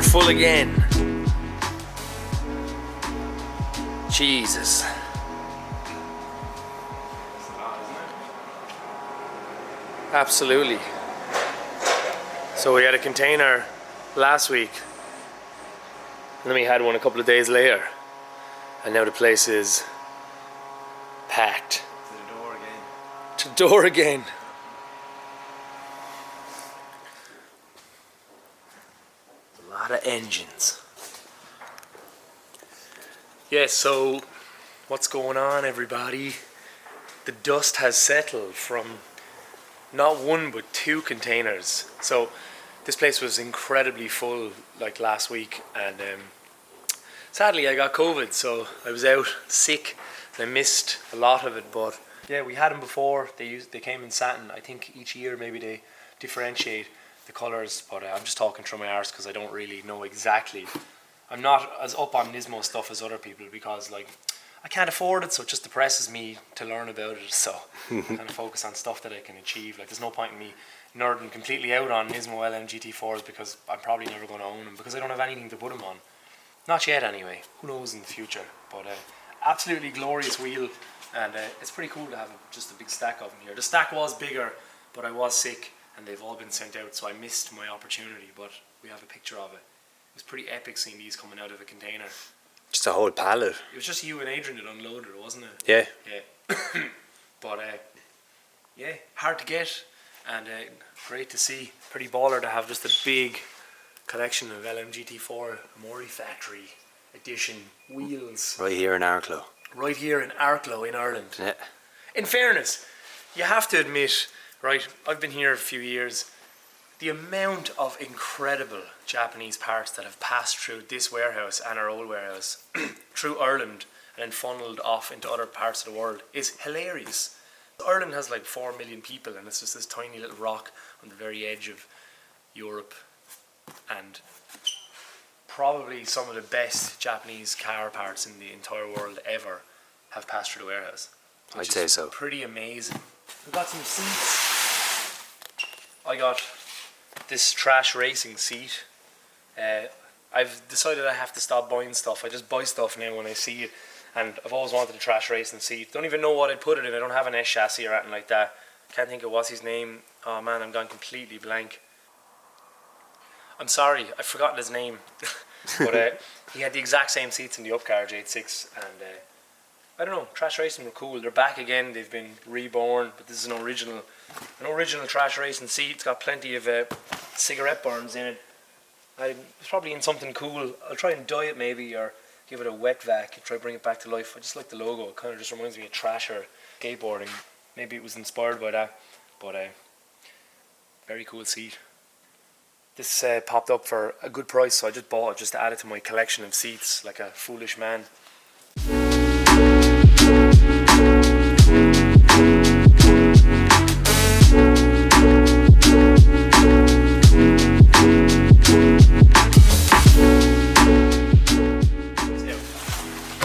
full again. Jesus. Absolutely. So we had a container last week, and then we had one a couple of days later, and now the place is packed. To the door again. To the door again. A lot of engines. Yeah, so what's going on, everybody? The dust has settled from not one but two containers. So this place was incredibly full like last week, and sadly I got COVID, so I was out sick and I missed a lot of it. But yeah, we had them before. They came in satin. I think each year maybe they differentiate the colours, but I'm just talking through my arse because I don't really know exactly. I'm not as up on Nismo stuff as other people because like I can't afford it, so it just depresses me to learn about it. So I kind of focus on stuff that I can achieve. Like there's no point in me nerding completely out on Nismo LMGT4s because I'm probably never going to own them because I don't have anything to put them on. Not yet anyway. Who knows in the future? But absolutely glorious wheel, and it's pretty cool to have just a big stack of them here. The stack was bigger, but I was sick and they've all been sent out, so I missed my opportunity, but we have a picture of it. It was pretty epic seeing these coming out of a container. Just a whole pallet. It was just you and Adrian that unloaded it, wasn't it? Yeah. Yeah. But yeah, hard to get, and great to see. Pretty baller to have just a big collection of LMGT4 Mori Factory Edition wheels. Right here in Arklow. Right here in Arklow in Ireland. Yeah. In fairness, you have to admit, right, I've been here a few years, the amount of incredible Japanese parts that have passed through this warehouse and our old warehouse, through Ireland and then funneled off into other parts of the world is hilarious. Ireland has like 4 million people, and it's just this tiny little rock on the very edge of Europe, and probably some of the best Japanese car parts in the entire world ever have passed through the warehouse. I'd say so. Pretty amazing. We've got some seats. I got this trash racing seat. I've decided I have to stop buying stuff. I just buy stuff now when I see it, and I've always wanted a trash racing seat. Don't even know what I'd put it in. I don't have an S chassis or anything like that. Can't think of what's his name. Oh man, I'm gone completely blank. I'm sorry, I've forgotten his name. But he had the exact same seats in the Upcar J86, and I don't know, Trash Racing were cool. They're back again, they've been reborn, but this is an original Trash Racing seat. It's got plenty of cigarette burns in it. It's probably in something cool. I'll try and dye it maybe, or give it a wet vac, try to bring it back to life. I just like the logo. It kind of just reminds me of Trasher skateboarding. Maybe it was inspired by that, but very cool seat. This popped up for a good price, so I just bought it just to add it to my collection of seats like a foolish man.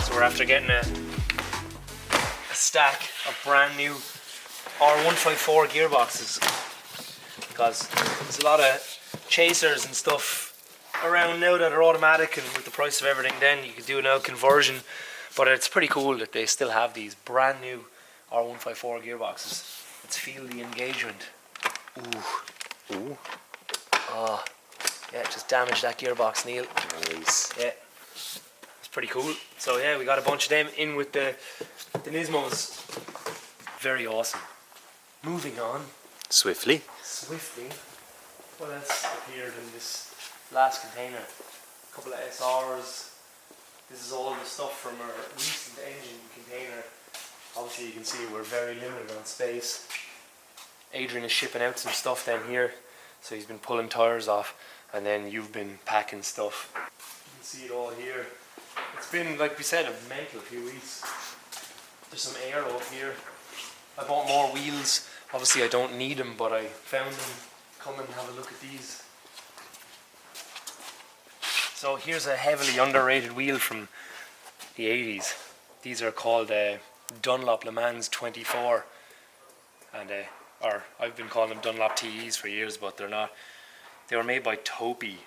So we're after getting a stack of brand new R154 gearboxes, because there's a lot of chasers and stuff around now that are automatic, and with the price of everything then you could do now conversion, but it's pretty cool that they still have these brand new R154 gearboxes. Let's feel the engagement. Ooh. Oh, yeah, just damaged that gearbox, Neil. Nice. Yeah, it's pretty cool. So yeah, we got a bunch of them in with the Nismos. Very awesome. Moving on Swiftly. What else appeared in this last container? A couple of SRs. This is all the stuff from our recent engine container. Obviously you can see we're very limited on space. Adrian is shipping out some stuff down here, so he's been pulling tires off, and then you've been packing stuff. You can see it all here. It's been, like we said, a mental few weeks. There's some aero up here. I bought more wheels. Obviously I don't need them, but I found them. Come and have a look at these. So here's a heavily underrated wheel from the 80s. These are called Dunlop Le Mans 24, and or I've been calling them Dunlop TEs for years, but they're not. They were made by Topi,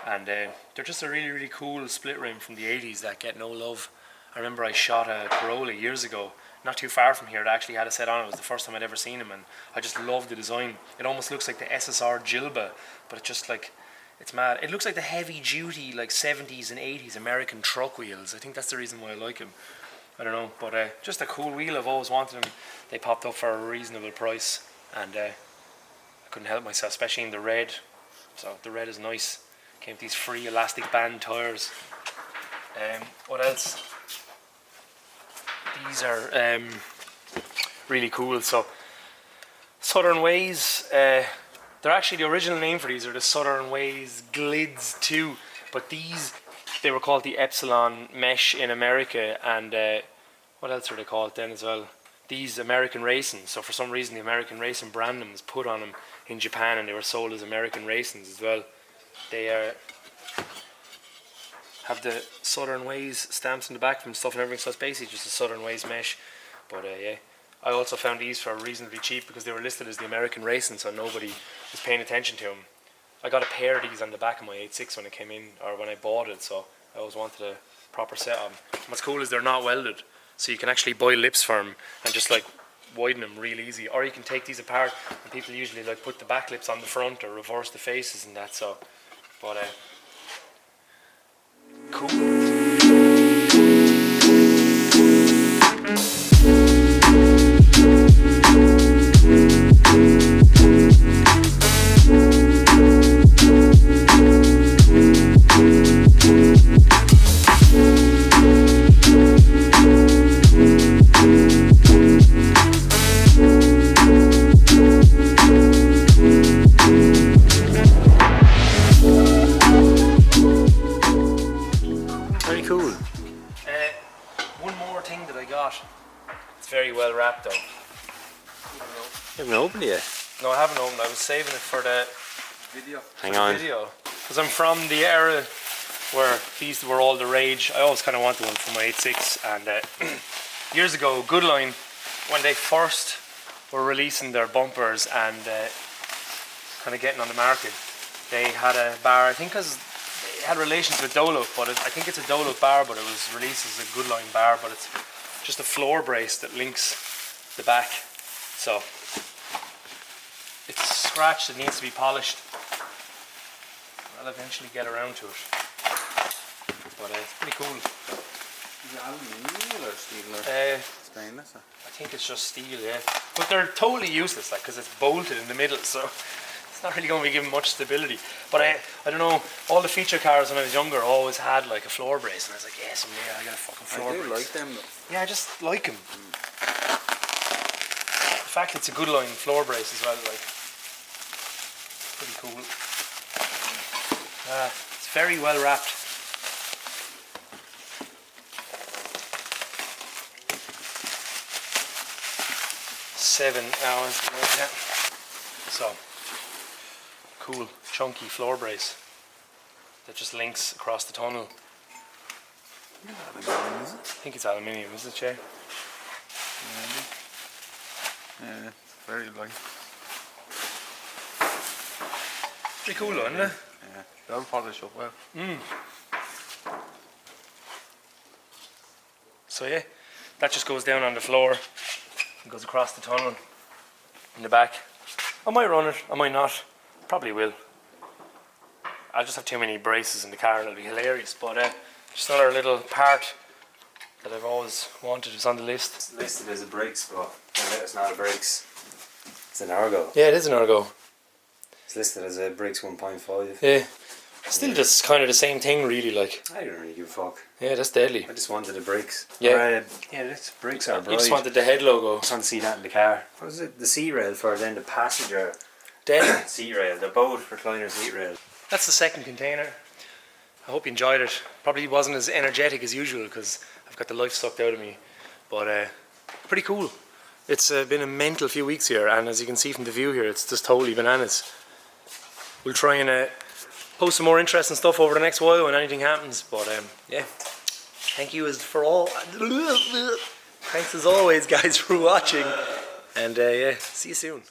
and they're just a really, really cool split rim from the 80s that get no love. I remember I shot a Corolla years ago, not too far from here, that actually had a set on. It was the first time I'd ever seen him, and I just loved the design. It almost looks like the SSR Jilba, but it's just like, it's mad. It looks like the heavy duty like 70s and 80s American truck wheels. I think that's the reason why I like him. I don't know, but just a cool wheel. I've always wanted them. They popped up for a reasonable price, and I couldn't help myself, especially in the red. So the red is nice. Came with these free elastic band tires. What else? These are really cool. So Southern Ways, they're actually, the original name for these are the Southern Ways Glids 2, but these, they were called the Epsilon Mesh in America, and what else are they called then as well? These American Racing. So for some reason the American Racing brand name was put on them in Japan, and they were sold as American Racings as well. They have the Southern Ways stamps in the back from stuff and everything, so it's basically just a Southern Ways mesh. But yeah, I also found these for reasonably cheap because they were listed as the American Racing, so nobody was paying attention to them. I got a pair of these on the back of my 8.6 when it came in, or when I bought it, so I always wanted a proper set of them. What's cool is they're not welded, so you can actually buy lips for them and just like widen them real easy, or you can take these apart, and people usually like put the back lips on the front or reverse the faces and that. So but cool. Very cool. One more thing that I got. It's very well wrapped though. You haven't opened it yet. No, I haven't opened. I was saving it for the Video. Hang on. Because I'm from the era where these were all the rage. I always kind of wanted one for my 8.6, and years ago, Goodline, when they first were releasing their bumpers and kind of getting on the market, they had a bar, I think because it had relations with Dunlop, but I think it's a Dunlop bar, but it was released as a Goodline bar, but it's just a floor brace that links the back. So it's scratched, it needs to be polished. I'll eventually get around to it, but it's pretty cool. Is it aluminium or steel or stainless? I think it's just steel, yeah. But they're totally useless, like, because it's bolted in the middle, so it's not really going to be giving much stability. But I don't know, all the feature cars when I was younger always had like a floor brace, and I was like, yeah, someday I got a fucking floor brace. I do like them though. Yeah, I just like them. The fact it's a Goodline floor brace as well, like, pretty cool. It's very well wrapped. $7 yeah. So cool, chunky floor brace that just links across the tunnel. Aluminium, is it? I think it's aluminium, is it, Jay? Yeah, it's very light. Pretty cool, isn't it? Yeah, they'll polish up well. So yeah, that just goes down on the floor and goes across the tunnel in the back. I might run it, I might not, probably will. I'll just have too many braces in the car and it'll be hilarious, but just another little part that I've always wanted is on the list. It's listed as a brakes, but it's not a brakes. It's an Argo. Yeah, it is an Argo. It's listed as a brakes 1.5. Yeah. Still just kind of the same thing really, like. I don't really give a fuck. Yeah, that's deadly. I just wanted the brakes. Yeah. Yeah, this brakes are bright. You just wanted the head logo. I just want to see that in the car. What was it? The seat rail for then the passenger Deadly. seat rail. They're both recliner seat rail. That's the second container. I hope you enjoyed it. Probably wasn't as energetic as usual because I've got the life sucked out of me. But pretty cool. It's been a mental few weeks here, and as you can see from the view here, it's just totally bananas. We'll try and post some more interesting stuff over the next while when anything happens. But yeah, thank you for all. Thanks as always, guys, for watching. And yeah, see you soon.